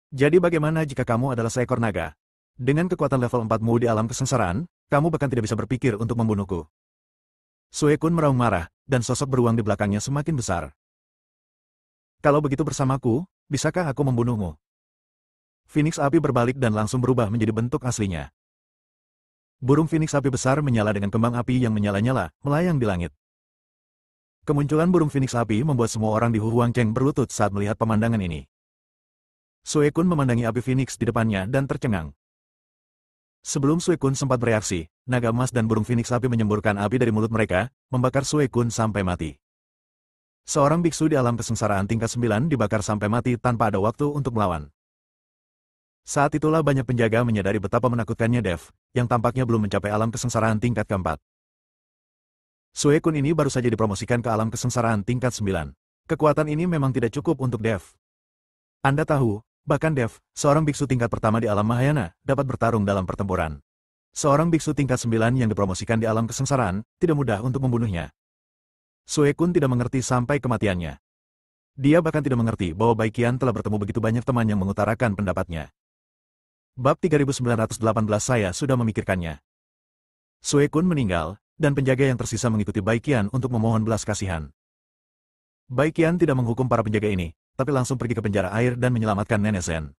Jadi bagaimana jika kamu adalah seekor naga? Dengan kekuatan level 4-mu di alam kesengsaraan, kamu bahkan tidak bisa berpikir untuk membunuhku. Sui Kun meraung marah, dan sosok beruang di belakangnya semakin besar. Kalau begitu bersamaku, bisakah aku membunuhmu? Phoenix api berbalik dan langsung berubah menjadi bentuk aslinya. Burung Phoenix api besar menyala dengan kembang api yang menyala-nyala, melayang di langit. Kemunculan burung Phoenix api membuat semua orang di Hu Huangcheng berlutut saat melihat pemandangan ini. Sui Kun memandangi api Phoenix di depannya dan tercengang. Sebelum Sui Kun sempat bereaksi, naga emas dan burung Phoenix api menyemburkan api dari mulut mereka, membakar Sui Kun sampai mati. Seorang biksu di alam kesengsaraan tingkat 9 dibakar sampai mati tanpa ada waktu untuk melawan. Saat itulah banyak penjaga menyadari betapa menakutkannya Dev, yang tampaknya belum mencapai alam kesengsaraan tingkat keempat. Sui Kun ini baru saja dipromosikan ke alam kesengsaraan tingkat 9. Kekuatan ini memang tidak cukup untuk Dev. Anda tahu, bahkan Dev, seorang biksu tingkat pertama di alam Mahayana, dapat bertarung dalam pertempuran. Seorang biksu tingkat 9 yang dipromosikan di alam kesengsaraan, tidak mudah untuk membunuhnya. Sue Kun tidak mengerti sampai kematiannya. Dia bahkan tidak mengerti bahwa Bai Qian telah bertemu begitu banyak teman yang mengutarakan pendapatnya. Bab 3918 saya sudah memikirkannya. Sue Kun meninggal, dan penjaga yang tersisa mengikuti Bai Qian untuk memohon belas kasihan. Bai Qian tidak menghukum para penjaga ini, tapi langsung pergi ke penjara air dan menyelamatkan Nenek Zhen.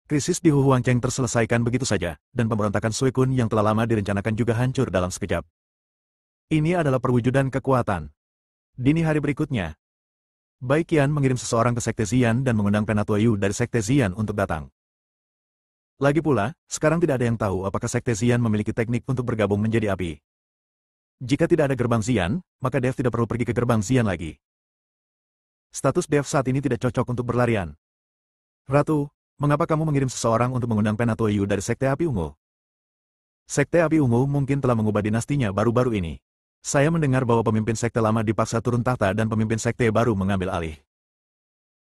Krisis di Huangcheng terselesaikan begitu saja, dan pemberontakan Sue Kun yang telah lama direncanakan juga hancur dalam sekejap. Ini adalah perwujudan kekuatan. Dini hari berikutnya, Bai Qian mengirim seseorang ke Sekte Xian dan mengundang Penatua Yu dari Sekte Xian untuk datang. Lagi pula, sekarang tidak ada yang tahu apakah Sekte Xian memiliki teknik untuk bergabung menjadi api. Jika tidak ada gerbang Xian, maka Dev tidak perlu pergi ke gerbang Xian lagi. Status Dev saat ini tidak cocok untuk berlarian. Ratu, mengapa kamu mengirim seseorang untuk mengundang Penatua Yu dari Sekte Api Ungu? Sekte Api Ungu mungkin telah mengubah dinastinya baru-baru ini. Saya mendengar bahwa pemimpin sekte lama dipaksa turun tahta dan pemimpin sekte baru mengambil alih.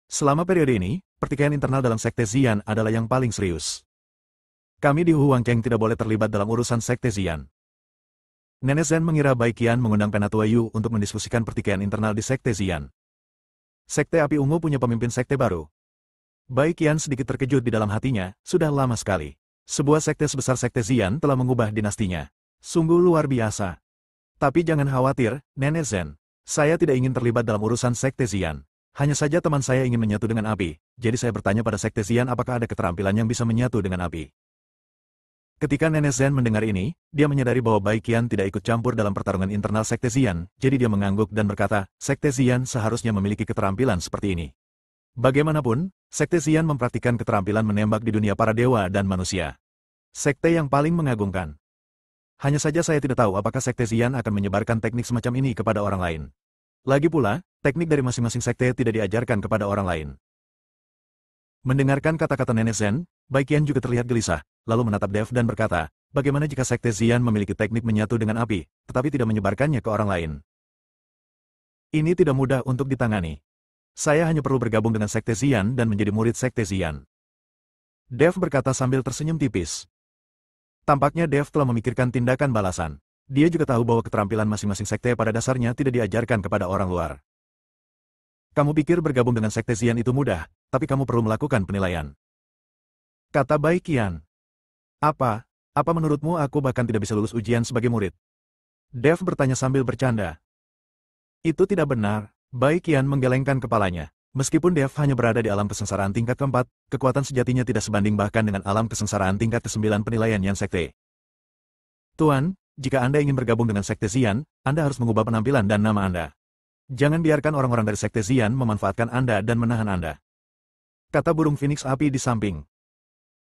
Selama periode ini, pertikaian internal dalam Sekte Xian adalah yang paling serius. Kami di Huangcheng tidak boleh terlibat dalam urusan Sekte Xian. Nenek Zhen mengira Bai Qian mengundang Penatua Yu untuk mendiskusikan pertikaian internal di Sekte Xian. Sekte Api Ungu punya pemimpin sekte baru. Bai Qian sedikit terkejut di dalam hatinya, sudah lama sekali. Sebuah sekte sebesar Sekte Xian telah mengubah dinastinya. Sungguh luar biasa. Tapi jangan khawatir, Nenek Zhen. Saya tidak ingin terlibat dalam urusan Sekte Xian. Hanya saja teman saya ingin menyatu dengan api, jadi saya bertanya pada Sekte Xian apakah ada keterampilan yang bisa menyatu dengan api. Ketika Nenek Zhen mendengar ini, dia menyadari bahwa Bai Qian tidak ikut campur dalam pertarungan internal Sekte Xian, jadi dia mengangguk dan berkata, Sekte Xian seharusnya memiliki keterampilan seperti ini. Bagaimanapun, Sekte Xian mempraktikkan keterampilan menembak di dunia para dewa dan manusia. Sekte yang paling mengagumkan. Hanya saja saya tidak tahu apakah Sekte Xian akan menyebarkan teknik semacam ini kepada orang lain. Lagi pula, teknik dari masing-masing sekte tidak diajarkan kepada orang lain. Mendengarkan kata-kata Nenek Zhen, Bai Qian juga terlihat gelisah, lalu menatap Dev dan berkata, bagaimana jika Sekte Xian memiliki teknik menyatu dengan api, tetapi tidak menyebarkannya ke orang lain? Ini tidak mudah untuk ditangani. Saya hanya perlu bergabung dengan Sekte Xian dan menjadi murid Sekte Xian. Dev berkata sambil tersenyum tipis. Tampaknya Dev telah memikirkan tindakan balasan. Dia juga tahu bahwa keterampilan masing-masing sekte pada dasarnya tidak diajarkan kepada orang luar. Kamu pikir bergabung dengan Sekte Xian itu mudah, tapi kamu perlu melakukan penilaian. Kata Bai Qian. Apa menurutmu aku bahkan tidak bisa lulus ujian sebagai murid? Dev bertanya sambil bercanda. Itu tidak benar. Bai Qian menggelengkan kepalanya. Meskipun Dev hanya berada di alam kesengsaraan tingkat keempat, kekuatan sejatinya tidak sebanding bahkan dengan alam kesengsaraan tingkat ke-9 penilaian Yan Sekte. Tuan, jika Anda ingin bergabung dengan Sekte Xian, Anda harus mengubah penampilan dan nama Anda. Jangan biarkan orang-orang dari Sekte Xian memanfaatkan Anda dan menahan Anda. Kata burung Phoenix api di samping.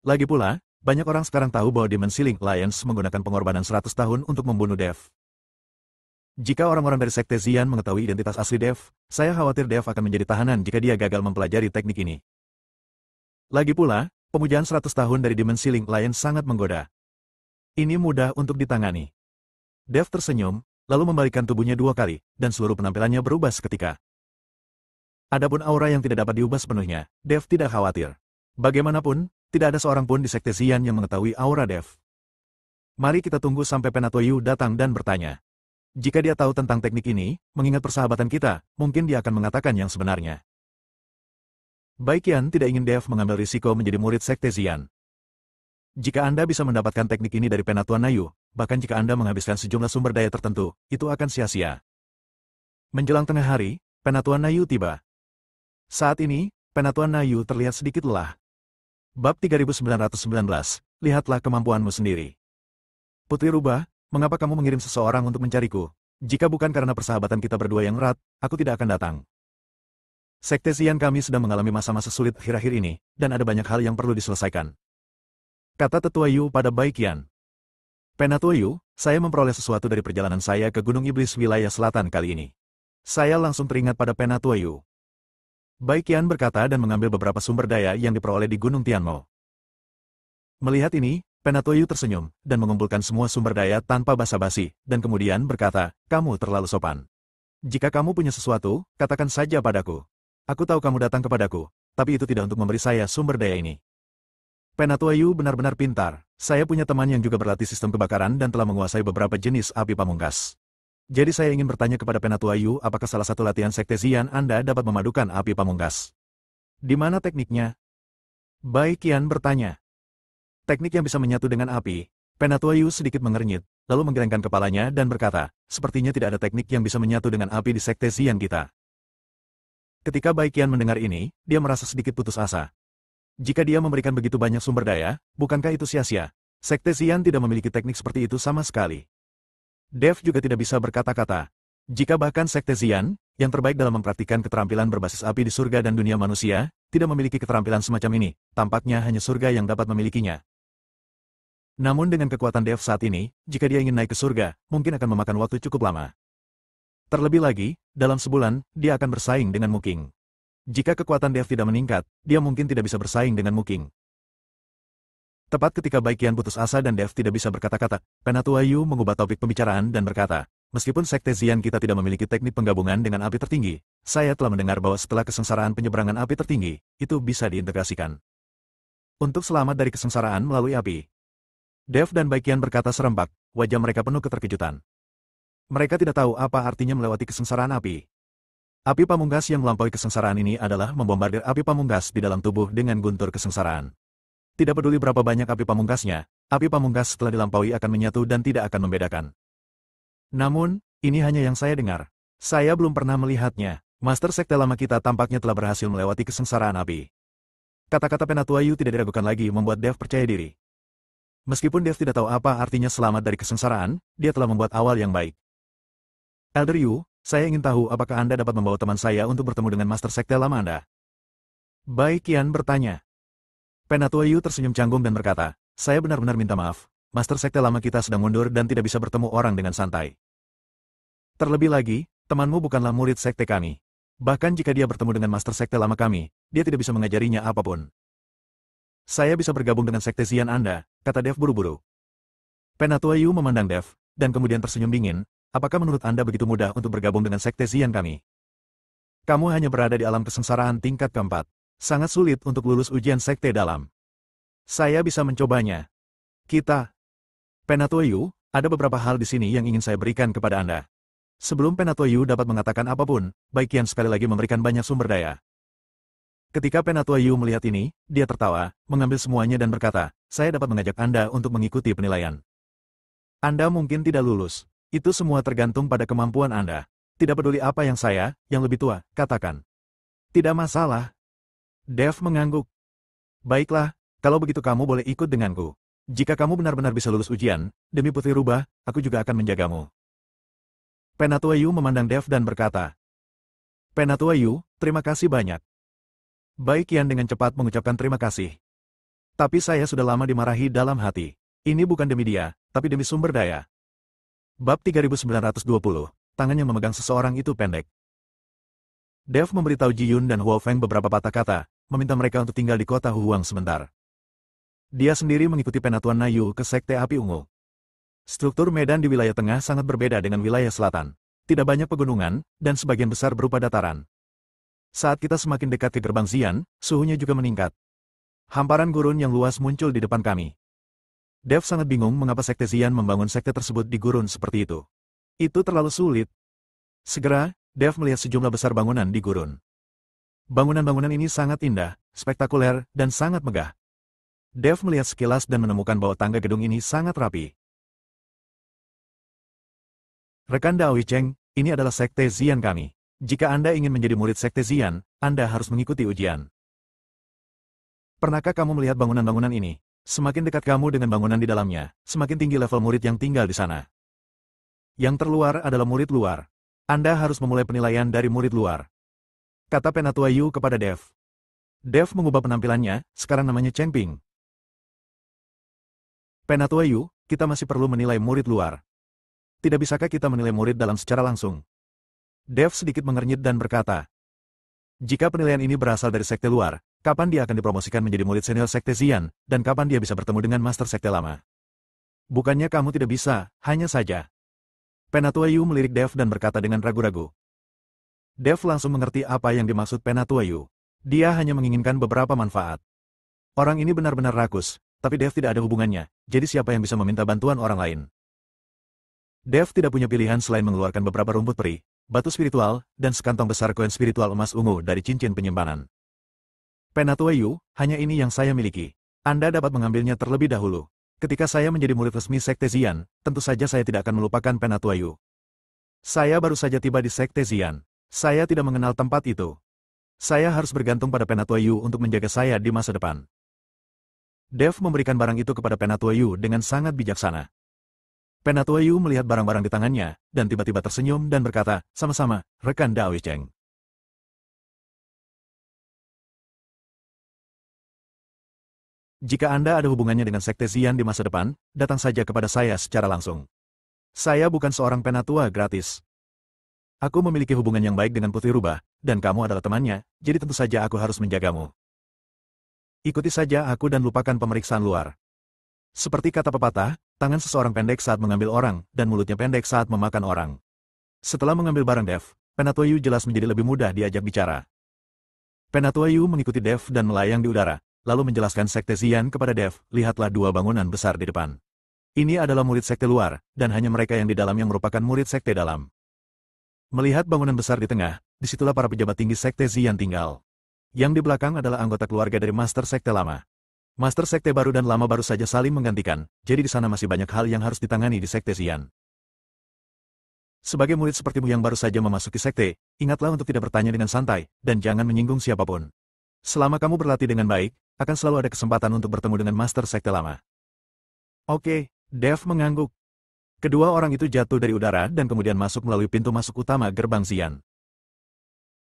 Lagi pula, banyak orang sekarang tahu bahwa Demon Sealing Alliance menggunakan pengorbanan 100 tahun untuk membunuh Dev. Jika orang-orang dari Sekte Xian mengetahui identitas asli Dev, saya khawatir Dev akan menjadi tahanan jika dia gagal mempelajari teknik ini. Lagi pula, pemujaan 100 tahun dari Demon Sealing Alliance sangat menggoda. Ini mudah untuk ditangani. Dev tersenyum, lalu membalikkan tubuhnya 2 kali, dan seluruh penampilannya berubah seketika. Adapun aura yang tidak dapat diubah sepenuhnya, Dev tidak khawatir. Bagaimanapun, tidak ada seorang pun di Sekte Xian yang mengetahui aura Dev. Mari kita tunggu sampai Penatua Yu datang dan bertanya. Jika dia tahu tentang teknik ini, mengingat persahabatan kita, mungkin dia akan mengatakan yang sebenarnya. Bai Qian tidak ingin Dev mengambil risiko menjadi murid Sekte Xian. Jika Anda bisa mendapatkan teknik ini dari Penatua Nayu, bahkan jika Anda menghabiskan sejumlah sumber daya tertentu, itu akan sia-sia. Menjelang tengah hari, Penatua Nayu tiba. Saat ini, Penatua Nayu terlihat sedikit lelah. Bab 3919, lihatlah kemampuanmu sendiri. Putri Rubah, mengapa kamu mengirim seseorang untuk mencariku? Jika bukan karena persahabatan kita berdua yang erat, aku tidak akan datang. Sekte Xian kami sedang mengalami masa-masa sulit akhir-akhir ini, dan ada banyak hal yang perlu diselesaikan. Kata Tetua Yu pada Bai Qian. Penatua Yu, saya memperoleh sesuatu dari perjalanan saya ke Gunung Iblis wilayah selatan kali ini. Saya langsung teringat pada Penatua Yu. Bai Qian berkata dan mengambil beberapa sumber daya yang diperoleh di Gunung Tianmo. Melihat ini, Penatua Yu tersenyum, dan mengumpulkan semua sumber daya tanpa basa-basi, dan kemudian berkata, kamu terlalu sopan. Jika kamu punya sesuatu, katakan saja padaku. Aku tahu kamu datang kepadaku, tapi itu tidak untuk memberi saya sumber daya ini. Penatua Yu benar-benar pintar. Saya punya teman yang juga berlatih sistem kebakaran dan telah menguasai beberapa jenis api pamungkas. Jadi saya ingin bertanya kepada Penatua Yu, apakah salah satu latihan Sekte Xian Anda dapat memadukan api pamungkas? Di mana tekniknya? Bai Qian bertanya. Teknik yang bisa menyatu dengan api. Penatua Yu sedikit mengernyit, lalu menggelengkan kepalanya dan berkata, sepertinya tidak ada teknik yang bisa menyatu dengan api di Sekte Xian kita. Ketika Bai Qian mendengar ini, dia merasa sedikit putus asa. Jika dia memberikan begitu banyak sumber daya, bukankah itu sia-sia? Sekte Xian tidak memiliki teknik seperti itu sama sekali. Dev juga tidak bisa berkata-kata. Jika bahkan Sekte Xian, yang terbaik dalam mempraktikkan keterampilan berbasis api di surga dan dunia manusia, tidak memiliki keterampilan semacam ini, tampaknya hanya surga yang dapat memilikinya. Namun dengan kekuatan Dev saat ini, jika dia ingin naik ke surga, mungkin akan memakan waktu cukup lama. Terlebih lagi, dalam sebulan, dia akan bersaing dengan Mu Qing. Jika kekuatan Dev tidak meningkat, dia mungkin tidak bisa bersaing dengan Mu Qing. Tepat ketika Bai Qian putus asa dan Dev tidak bisa berkata-kata, Penatua Yu mengubah topik pembicaraan dan berkata, meskipun Sekte Xian kita tidak memiliki teknik penggabungan dengan api tertinggi, saya telah mendengar bahwa setelah kesengsaraan penyeberangan api tertinggi, itu bisa diintegrasikan. Untuk selamat dari kesengsaraan melalui api. Dev dan Bai Qian berkata serempak, wajah mereka penuh keterkejutan. Mereka tidak tahu apa artinya melewati kesengsaraan api. Api pamungkas yang melampaui kesengsaraan ini adalah membombardir api pamungkas di dalam tubuh dengan guntur kesengsaraan. Tidak peduli berapa banyak api pamungkasnya, api pamungkas setelah dilampaui akan menyatu dan tidak akan membedakan. Namun, ini hanya yang saya dengar. Saya belum pernah melihatnya. Master Sekte lama kita tampaknya telah berhasil melewati kesengsaraan api. Kata-kata Penatua Yu tidak diragukan lagi membuat Dev percaya diri. Meskipun Dev tidak tahu apa artinya selamat dari kesengsaraan, dia telah membuat awal yang baik. Elder Yu, saya ingin tahu apakah Anda dapat membawa teman saya untuk bertemu dengan Master Sekte lama Anda? Bai Qian bertanya. Penatua Yu tersenyum canggung dan berkata, saya benar-benar minta maaf, Master Sekte lama kita sedang mundur dan tidak bisa bertemu orang dengan santai. Terlebih lagi, temanmu bukanlah murid Sekte kami. Bahkan jika dia bertemu dengan Master Sekte lama kami, dia tidak bisa mengajarinya apapun. Saya bisa bergabung dengan Sekte Xian Anda, kata Dev buru-buru. Penatua Yu memandang Dev, dan kemudian tersenyum dingin, apakah menurut Anda begitu mudah untuk bergabung dengan Sekte Xian kami? Kamu hanya berada di alam kesengsaraan tingkat keempat. Sangat sulit untuk lulus ujian Sekte dalam. Saya bisa mencobanya. Kita. Penatua Yu, ada beberapa hal di sini yang ingin saya berikan kepada Anda. Sebelum Penatua Yu dapat mengatakan apapun, Bai Qian sekali lagi memberikan banyak sumber daya. Ketika Penatua Yu melihat ini, dia tertawa, mengambil semuanya dan berkata, saya dapat mengajak Anda untuk mengikuti penilaian. Anda mungkin tidak lulus. Itu semua tergantung pada kemampuan Anda. Tidak peduli apa yang saya, yang lebih tua, katakan. Tidak masalah. Dev mengangguk. Baiklah, kalau begitu kamu boleh ikut denganku. Jika kamu benar-benar bisa lulus ujian, demi Putri Rubah, aku juga akan menjagamu. Penatua Yu memandang Dev dan berkata. Penatua Yu, terima kasih banyak. Bai Qian dengan cepat mengucapkan terima kasih. Tapi saya sudah lama dimarahi dalam hati. Ini bukan demi dia, tapi demi sumber daya. Bab 3920, tangan yang memegang seseorang itu pendek. Dev memberitahu Ji Yun dan Huo Feng beberapa patah kata, meminta mereka untuk tinggal di kota Huang sebentar. Dia sendiri mengikuti Penatuan Nayu ke Sekte Api Ungu. Struktur medan di wilayah tengah sangat berbeda dengan wilayah selatan. Tidak banyak pegunungan, dan sebagian besar berupa dataran. Saat kita semakin dekat ke gerbang Xian, suhunya juga meningkat. Hamparan gurun yang luas muncul di depan kami. Dev sangat bingung mengapa Sekte Xian membangun sekte tersebut di gurun seperti itu. Itu terlalu sulit. Segera, Dev melihat sejumlah besar bangunan di gurun. Bangunan-bangunan ini sangat indah, spektakuler, dan sangat megah. Dev melihat sekilas dan menemukan bahwa tangga gedung ini sangat rapi. Rekan Dao Cheng, ini adalah Sekte Xian kami. Jika Anda ingin menjadi murid Sekte Xian, Anda harus mengikuti ujian. Pernahkah kamu melihat bangunan-bangunan ini? Semakin dekat kamu dengan bangunan di dalamnya, semakin tinggi level murid yang tinggal di sana. Yang terluar adalah murid luar. Anda harus memulai penilaian dari murid luar. Kata Penatua Yu kepada Dev. Dev mengubah penampilannya, sekarang namanya Cheng Ping. Penatua Yu, kita masih perlu menilai murid luar. Tidak bisakah kita menilai murid dalam secara langsung? Dev sedikit mengernyit dan berkata. Jika penilaian ini berasal dari sekte luar, kapan dia akan dipromosikan menjadi murid senior Sekte Xian, dan kapan dia bisa bertemu dengan Master Sekte lama? Bukannya kamu tidak bisa, hanya saja. Penatua Yu melirik Dev dan berkata dengan ragu-ragu. Dev langsung mengerti apa yang dimaksud Penatua Yu. Dia hanya menginginkan beberapa manfaat. Orang ini benar-benar rakus, tapi Dev tidak ada hubungannya, jadi siapa yang bisa meminta bantuan orang lain? Dev tidak punya pilihan selain mengeluarkan beberapa rumput peri, batu spiritual, dan sekantong besar koin spiritual emas ungu dari cincin penyimpanan. Penatuayu, hanya ini yang saya miliki. Anda dapat mengambilnya terlebih dahulu. Ketika saya menjadi murid resmi Sekte Xian, tentu saja saya tidak akan melupakan Penatuayu. Saya baru saja tiba di Sekte Xian. Saya tidak mengenal tempat itu. Saya harus bergantung pada Penatuayu untuk menjaga saya di masa depan. Dev memberikan barang itu kepada Penatuayu dengan sangat bijaksana. Penatuayu melihat barang-barang di tangannya, dan tiba-tiba tersenyum dan berkata, sama-sama, rekan Dao Cheng. Jika Anda ada hubungannya dengan Sekte Xian di masa depan, datang saja kepada saya secara langsung. Saya bukan seorang penatua gratis. Aku memiliki hubungan yang baik dengan Putri Rubah, dan kamu adalah temannya, jadi tentu saja aku harus menjagamu. Ikuti saja aku dan lupakan pemeriksaan luar. Seperti kata pepatah, tangan seseorang pendek saat mengambil orang, dan mulutnya pendek saat memakan orang. Setelah mengambil barang Dev, Penatuayu jelas menjadi lebih mudah diajak bicara. Penatuayu mengikuti Dev dan melayang di udara, lalu menjelaskan Sekte Xian kepada Dev, lihatlah dua bangunan besar di depan. Ini adalah murid Sekte luar, dan hanya mereka yang di dalam yang merupakan murid Sekte dalam. Melihat bangunan besar di tengah, disitulah para pejabat tinggi Sekte Xian tinggal. Yang di belakang adalah anggota keluarga dari Master Sekte lama. Master Sekte baru dan lama baru saja saling menggantikan, jadi di sana masih banyak hal yang harus ditangani di Sekte Xian. Sebagai murid sepertimu yang baru saja memasuki Sekte, ingatlah untuk tidak bertanya dengan santai, dan jangan menyinggung siapapun. Selama kamu berlatih dengan baik, akan selalu ada kesempatan untuk bertemu dengan Master Sekte lama. Oke, Dev mengangguk. Kedua orang itu jatuh dari udara dan kemudian masuk melalui pintu masuk utama gerbang Xian.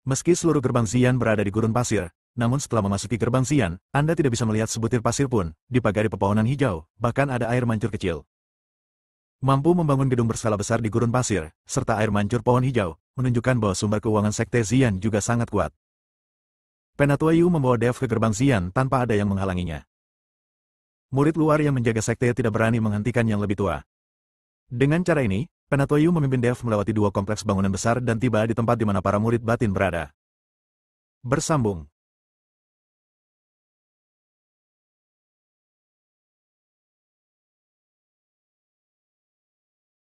Meski seluruh gerbang Xian berada di gurun pasir, namun setelah memasuki gerbang Xian, Anda tidak bisa melihat sebutir pasir pun, dipagari pepohonan hijau, bahkan ada air mancur kecil. Mampu membangun gedung berskala besar di gurun pasir, serta air mancur pohon hijau, menunjukkan bahwa sumber keuangan Sekte Xian juga sangat kuat. Penatuayu membawa Dev ke gerbang Xian tanpa ada yang menghalanginya. Murid luar yang menjaga Sekte tidak berani menghentikan yang lebih tua. Dengan cara ini, Penatuayu memimpin Dev melewati dua kompleks bangunan besar dan tiba di tempat di mana para murid batin berada. Bersambung.